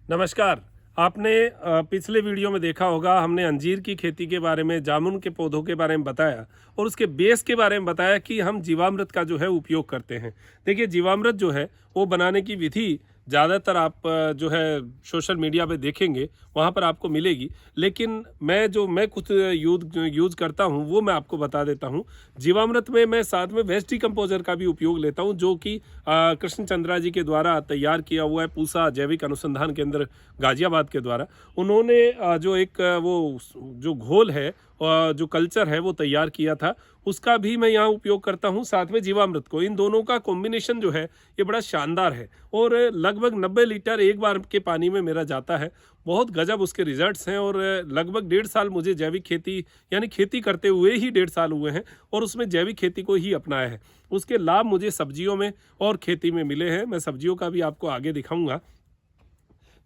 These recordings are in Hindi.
नमस्कार। आपने पिछले वीडियो में देखा होगा, हमने अंजीर की खेती के बारे में, जामुन के पौधों के बारे में बताया और उसके बेस के बारे में बताया कि हम जीवामृत का जो है उपयोग करते हैं। देखिए, जीवामृत जो है वो बनाने की विधि ज़्यादातर आप जो है सोशल मीडिया पे देखेंगे, वहाँ पर आपको मिलेगी। लेकिन मैं खुद यूज़ करता हूँ वो मैं आपको बता देता हूँ। जीवामृत में मैं साथ में वेस्ट डिकम्पोज़र का भी उपयोग लेता हूँ, जो कि कृष्ण चंद्रा जी के द्वारा तैयार किया हुआ है, पूसा जैविक अनुसंधान केंद्र गाजियाबाद के द्वारा। उन्होंने जो एक वो जो घोल है, जो कल्चर है वो तैयार किया था, उसका भी मैं यहाँ उपयोग करता हूँ, साथ में जीवामृत को। इन दोनों का कॉम्बिनेशन जो है ये बड़ा शानदार है और लगभग 90 लीटर एक बार के पानी में मेरा जाता है। बहुत गजब उसके रिजल्ट्स हैं और लगभग 1.5 साल मुझे जैविक खेती यानी खेती करते हुए ही 1.5 साल हुए हैं और उसमें जैविक खेती को ही अपनाया है। उसके लाभ मुझे सब्जियों में और खेती में मिले हैं। मैं सब्जियों का भी आपको आगे दिखाऊंगा।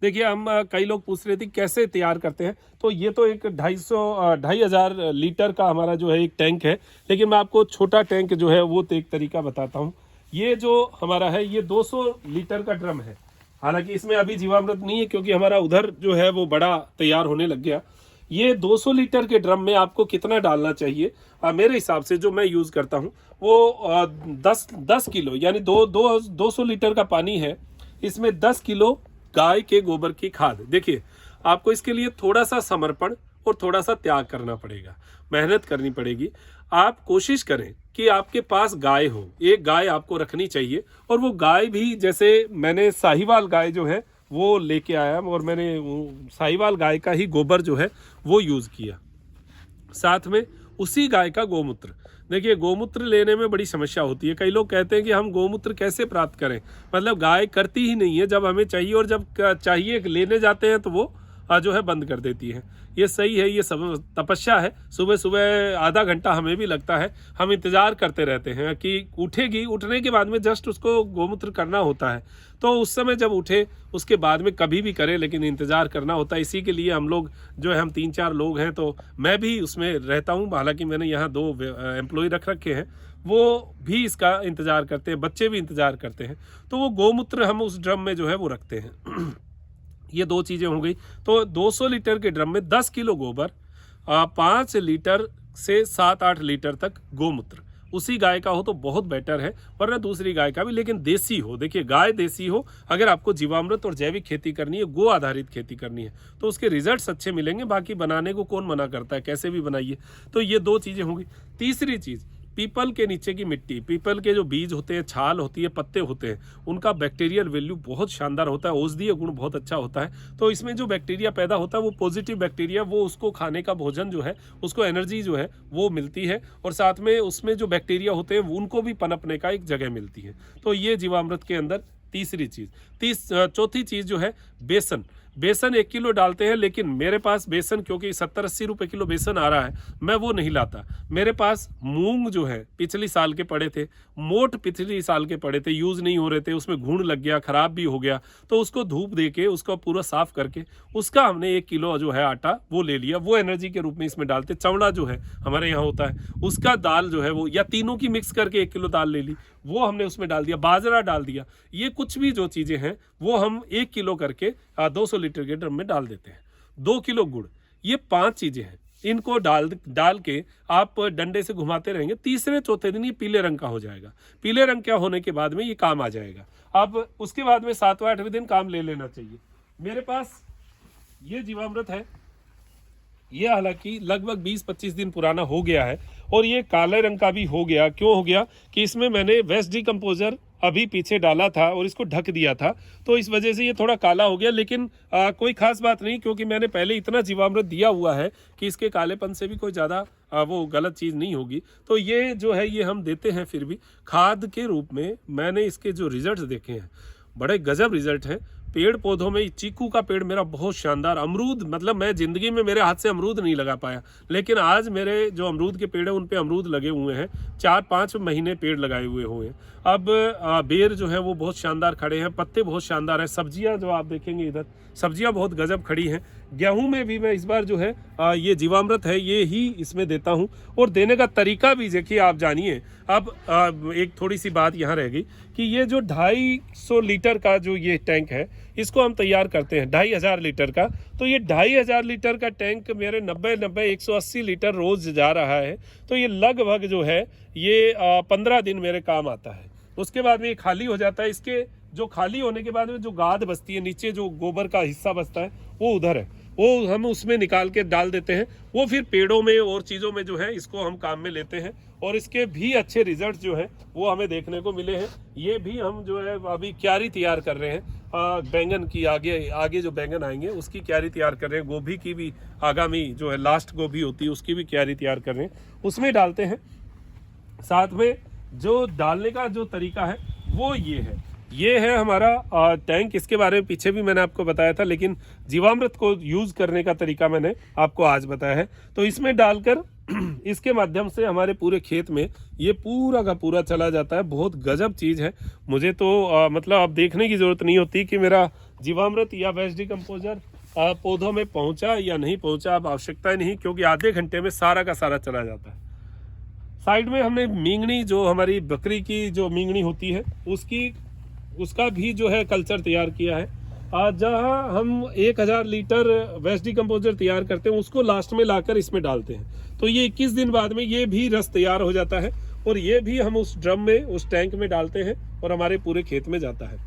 देखिए, हम कई लोग पूछ रहे थे कैसे तैयार करते हैं, तो ये तो एक 2,500 लीटर का हमारा जो है एक टैंक है। लेकिन मैं आपको छोटा टैंक जो है वो तो एक तरीका बताता हूँ। ये जो हमारा है ये 200 लीटर का ड्रम है। हालांकि इसमें अभी जीवामृत नहीं है क्योंकि हमारा उधर जो है वो बड़ा तैयार होने लग गया। ये 200 लीटर के ड्रम में आपको कितना डालना चाहिए, मेरे हिसाब से जो मैं यूज़ करता हूँ वो 10 किलो यानी 200 लीटर का पानी है, इसमें 10 किलो गाय के गोबर की खाद। देखिए, आपको इसके लिए थोड़ा सा समर्पण और थोड़ा सा त्याग करना पड़ेगा, मेहनत करनी पड़ेगी। आप कोशिश करें कि आपके पास गाय हो, एक गाय आपको रखनी चाहिए। और वो गाय भी, जैसे मैंने साहिवाल गाय जो है वो लेके आया और मैंने साहिवाल गाय का ही गोबर जो है वो यूज़ किया, साथ में उसी गाय का गोमूत्र। देखिए, गोमूत्र लेने में बड़ी समस्या होती है। कई लोग कहते हैं कि हम गोमूत्र कैसे प्राप्त करें, मतलब गाय करती ही नहीं है जब हमें चाहिए, और जब चाहिए लेने जाते हैं तो वो जो है बंद कर देती है। ये सही है, ये सब तपस्या है। सुबह सुबह आधा घंटा हमें भी लगता है, हम इंतज़ार करते रहते हैं कि उठेगी, उठने के बाद में जस्ट उसको गोमूत्र करना होता है। तो उस समय जब उठे उसके बाद में कभी भी करें, लेकिन इंतज़ार करना होता है। इसी के लिए हम लोग जो है, हम 3-4 लोग हैं, तो मैं भी उसमें रहता हूँ। हालांकि मैंने यहाँ 2 एम्प्लॉय रख रखे हैं, वो भी इसका इंतज़ार करते हैं, बच्चे भी इंतज़ार करते हैं। तो वो गोमूत्र हम उस ड्रम में जो है वो रखते हैं। ये 2 चीज़ें हो गई। तो 200 लीटर के ड्रम में 10 किलो गोबर, 5 लीटर से 7-8 लीटर तक गोमूत्र। उसी गाय का हो तो बहुत बेटर है, वरना दूसरी गाय का भी, लेकिन देसी हो। देखिए, गाय देसी हो। अगर आपको जीवामृत और जैविक खेती करनी है, गो आधारित खेती करनी है, तो उसके रिजल्ट्स अच्छे मिलेंगे। बाकी बनाने को कौन मना करता है, कैसे भी बनाइए। तो ये 2 चीज़ें होंगी। तीसरी चीज़, पीपल के नीचे की मिट्टी, पीपल के जो बीज होते हैं, छाल होती है, पत्ते होते हैं, उनका बैक्टीरियल वैल्यू बहुत शानदार होता है, औषधीय गुण बहुत अच्छा होता है। तो इसमें जो बैक्टीरिया पैदा होता है वो पॉजिटिव बैक्टीरिया, वो उसको खाने का भोजन जो है, उसको एनर्जी जो है वो मिलती है, और साथ में उसमें जो बैक्टीरिया होते हैं उनको भी पनपने का एक जगह मिलती है। तो ये जीवामृत के अंदर तीसरी चीज़। चौथी चीज़ जो है बेसन। बेसन 1 किलो डालते हैं, लेकिन मेरे पास बेसन, क्योंकि 70-80 रुपये किलो बेसन आ रहा है, मैं वो नहीं लाता। मेरे पास मूंग जो है पिछली साल के पड़े थे, मोट पिछली साल के पड़े थे, यूज़ नहीं हो रहे थे, उसमें घुन लग गया, ख़राब भी हो गया। तो उसको धूप दे के उसको पूरा साफ़ करके उसका हमने 1 किलो जो है आटा वो ले लिया। वो एनर्जी के रूप में इसमें डालते। चवड़ा जो है हमारे यहाँ होता है, उसका दाल जो है वो, या तीनों की मिक्स करके 1 किलो दाल ले ली, वो हमने उसमें डाल दिया। बाजरा डाल दिया। ये कुछ भी जो चीज़ें हैं वो हम 1 किलो करके 200 लीटर के ड्रम में डाल देते हैं। 2 किलो गुड़। ये 5 चीज़ें हैं। इनको डाल के आप डंडे से घुमाते रहेंगे। तीसरे चौथे दिन ये पीले रंग का हो जाएगा। पीले रंग क्या होने के बाद में ये काम आ जाएगा। अब उसके बाद में 7वें 8वें दिन काम ले लेना चाहिए। मेरे पास ये जीवामृत है, ये हालांकि लगभग 20-25 दिन पुराना हो गया है और ये काले रंग का भी हो गया। क्यों हो गया कि इसमें मैंने वेस्ट डिकम्पोज़र अभी पीछे डाला था और इसको ढक दिया था, तो इस वजह से ये थोड़ा काला हो गया। लेकिन कोई खास बात नहीं, क्योंकि मैंने पहले इतना जीवामृत दिया हुआ है कि इसके कालेपन से भी कोई ज़्यादा वो गलत चीज़ नहीं होगी। तो ये जो है ये हम देते हैं फिर भी खाद के रूप में। मैंने इसके जो रिजल्ट्स देखे हैं, बड़े गजब रिजल्ट हैं। पेड़ पौधों में चीकू का पेड़ मेरा बहुत शानदार, अमरूद, मतलब मैं ज़िंदगी में मेरे हाथ से अमरूद नहीं लगा पाया, लेकिन आज मेरे जो अमरूद के पेड़ हैं उन पे अमरूद लगे हुए हैं। 4-5 महीने पेड़ लगाए हुए हैं। अब बेर जो है वो बहुत शानदार खड़े हैं, पत्ते बहुत शानदार हैं। सब्जियां जो आप देखेंगे इधर, सब्जियां बहुत गजब खड़ी हैं। गेहूं में भी मैं इस बार जो है ये जीवामृत है ये ही इसमें देता हूं, और देने का तरीका भी देखिए आप जानिए। अब एक थोड़ी सी बात यहाँ रह गई कि ये जो 250 लीटर का जो ये टैंक है, इसको हम तैयार करते हैं 2500 लीटर का। तो ये 2500 लीटर का टैंक मेरे 180 लीटर रोज जा रहा है। तो ये लगभग जो है ये 15 दिन मेरे काम आता है। उसके बाद में ये खाली हो जाता है। इसके जो खाली होने के बाद में जो गाद बचती है, नीचे जो गोबर का हिस्सा बचता है वो उधर है, वो हम उसमें निकाल के डाल देते हैं। वो फिर पेड़ों में और चीज़ों में जो है इसको हम काम में लेते हैं और इसके भी अच्छे रिजल्ट जो है वो हमें देखने को मिले हैं। ये भी हम जो है अभी क्यारी तैयार कर रहे हैं बैंगन की, आगे जो बैंगन आएंगे उसकी क्यारी तैयार कर रहे हैं। गोभी की भी आगामी जो है लास्ट गोभी होती है उसकी भी क्यारी तैयार कर रहे हैं, उसमें डालते हैं। साथ में जो डालने का जो तरीका है वो ये है हमारा टैंक। इसके बारे में पीछे भी मैंने आपको बताया था, लेकिन जीवामृत को यूज़ करने का तरीका मैंने आपको आज बताया है। तो इसमें डालकर इसके माध्यम से हमारे पूरे खेत में ये पूरा का पूरा चला जाता है। बहुत गजब चीज़ है। मुझे तो मतलब अब देखने की ज़रूरत नहीं होती कि मेरा जीवामृत या वेस्ट डिकम्पोजर पौधों में पहुँचा या नहीं पहुँचा, अब आवश्यकता नहीं, क्योंकि आधे घंटे में सारा का सारा चला जाता है। साइड में हमने मींगनी, जो हमारी बकरी की जो मींगनी होती है उसका भी जो है कल्चर तैयार किया है। जहाँ हम 1000 लीटर वेस्ट डिकम्पोजर तैयार करते हैं उसको लास्ट में लाकर इसमें डालते हैं। तो ये 21 दिन बाद में ये भी रस तैयार हो जाता है और ये भी हम उस ड्रम में, उस टैंक में डालते हैं और हमारे पूरे खेत में जाता है।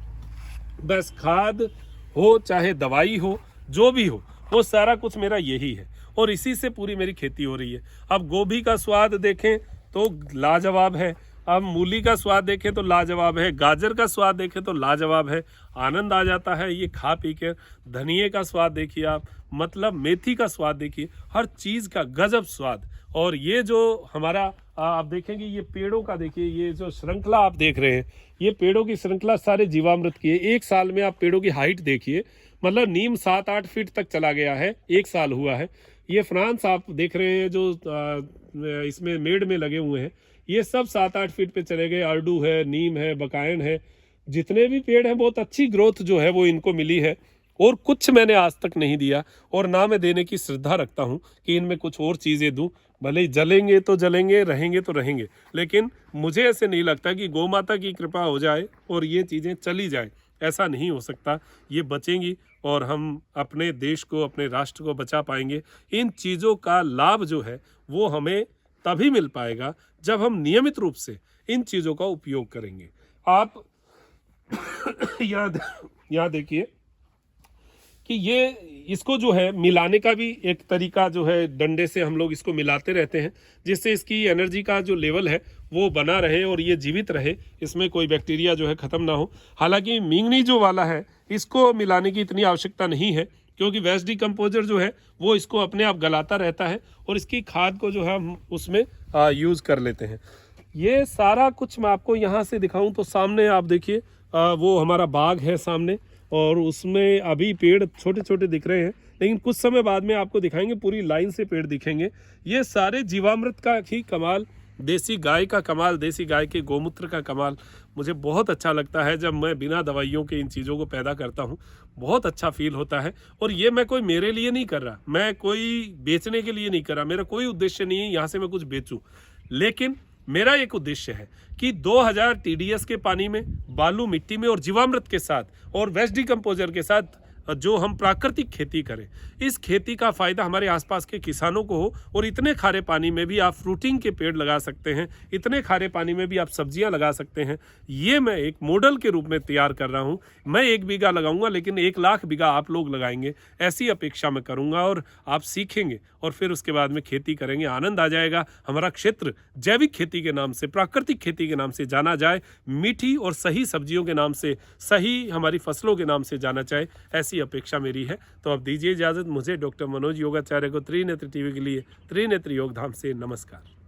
बस खाद हो चाहे दवाई हो, जो भी हो, वो सारा कुछ मेरा यही है और इसी से पूरी मेरी खेती हो रही है। अब गोभी का स्वाद देखें तो लाजवाब है, अब मूली का स्वाद देखें तो लाजवाब है, गाजर का स्वाद देखें तो लाजवाब है। आनंद आ जाता है ये खा पी कर। धनिए का स्वाद देखिए आप, मतलब मेथी का स्वाद देखिए, हर चीज़ का गजब स्वाद। और ये जो हमारा आप देखेंगे, ये पेड़ों का देखिए, ये जो श्रृंखला आप देख रहे हैं, ये पेड़ों की श्रृंखला सारे जीवामृत की है। 1 साल में आप पेड़ों की हाइट देखिए, मतलब नीम 7-8 फीट तक चला गया है, 1 साल हुआ है। ये फ्रांस आप देख रहे हैं जो इसमें मेड़ में लगे हुए हैं, ये सब 7-8 फीट पे चले गए। अर्डू है, नीम है, बकायन है, जितने भी पेड़ हैं बहुत अच्छी ग्रोथ जो है वो इनको मिली है। और कुछ मैंने आज तक नहीं दिया और ना मैं देने की श्रद्धा रखता हूँ कि इनमें कुछ और चीज़ें दूँ। भले ही जलेंगे तो जलेंगे, रहेंगे तो रहेंगे, लेकिन मुझे ऐसे नहीं लगता कि गौ माता की कृपा हो जाए और ये चीज़ें चली जाए। ऐसा नहीं हो सकता। ये बचेंगी और हम अपने देश को, अपने राष्ट्र को बचा पाएंगे। इन चीज़ों का लाभ जो है वो हमें तभी मिल पाएगा जब हम नियमित रूप से इन चीज़ों का उपयोग करेंगे। आप यहाँ देखिए कि ये इसको जो है मिलाने का भी एक तरीका जो है, डंडे से हम लोग इसको मिलाते रहते हैं जिससे इसकी एनर्जी का जो लेवल है वो बना रहे और ये जीवित रहे, इसमें कोई बैक्टीरिया जो है ख़त्म ना हो। हालांकि मींगनी जो वाला है इसको मिलाने की इतनी आवश्यकता नहीं है, क्योंकि वेस्ट डिकम्पोजर जो है वो इसको अपने आप गलाता रहता है और इसकी खाद को जो है हम उसमें यूज़ कर लेते हैं। ये सारा कुछ मैं आपको यहाँ से दिखाऊं तो सामने आप देखिए वो हमारा बाग है सामने, और उसमें अभी पेड़ छोटे छोटे दिख रहे हैं, लेकिन कुछ समय बाद में आपको दिखाएंगे पूरी लाइन से पेड़ दिखेंगे। ये सारे जीवामृत का ही कमाल, देसी गाय का कमाल, देसी गाय के गोमूत्र का कमाल मुझे बहुत अच्छा लगता है। जब मैं बिना दवाइयों के इन चीज़ों को पैदा करता हूँ बहुत अच्छा फील होता है। और ये मैं कोई मेरे लिए नहीं कर रहा, मैं कोई बेचने के लिए नहीं कर रहा, मेरा कोई उद्देश्य नहीं है यहाँ से मैं कुछ बेचूं, लेकिन मेरा एक उद्देश्य है कि 2000 TDS के पानी में, बालू मिट्टी में और जीवामृत के साथ और वेस्ट डिकम्पोजर के साथ जो हम प्राकृतिक खेती करें, इस खेती का फ़ायदा हमारे आसपास के किसानों को हो। और इतने खारे पानी में भी आप फ्रूटिंग के पेड़ लगा सकते हैं, इतने खारे पानी में भी आप सब्जियां लगा सकते हैं। ये मैं एक मॉडल के रूप में तैयार कर रहा हूं। मैं 1 बीघा लगाऊंगा, लेकिन 1 लाख बीघा आप लोग लगाएंगे, ऐसी अपेक्षा मैं करूंगा। और आप सीखेंगे और फिर उसके बाद में खेती करेंगे, आनंद आ जाएगा। हमारा क्षेत्र जैविक खेती के नाम से, प्राकृतिक खेती के नाम से जाना जाए, मीठी और सही सब्जियों के नाम से, सही हमारी फसलों के नाम से जाना चाहे, ऐसी अपेक्षा मेरी है। तो अब दीजिए इजाजत मुझे, डॉक्टर मनोज योगाचार्य को, त्रिनेत्र टीवी के लिए त्रिनेत्र योग धाम से नमस्कार।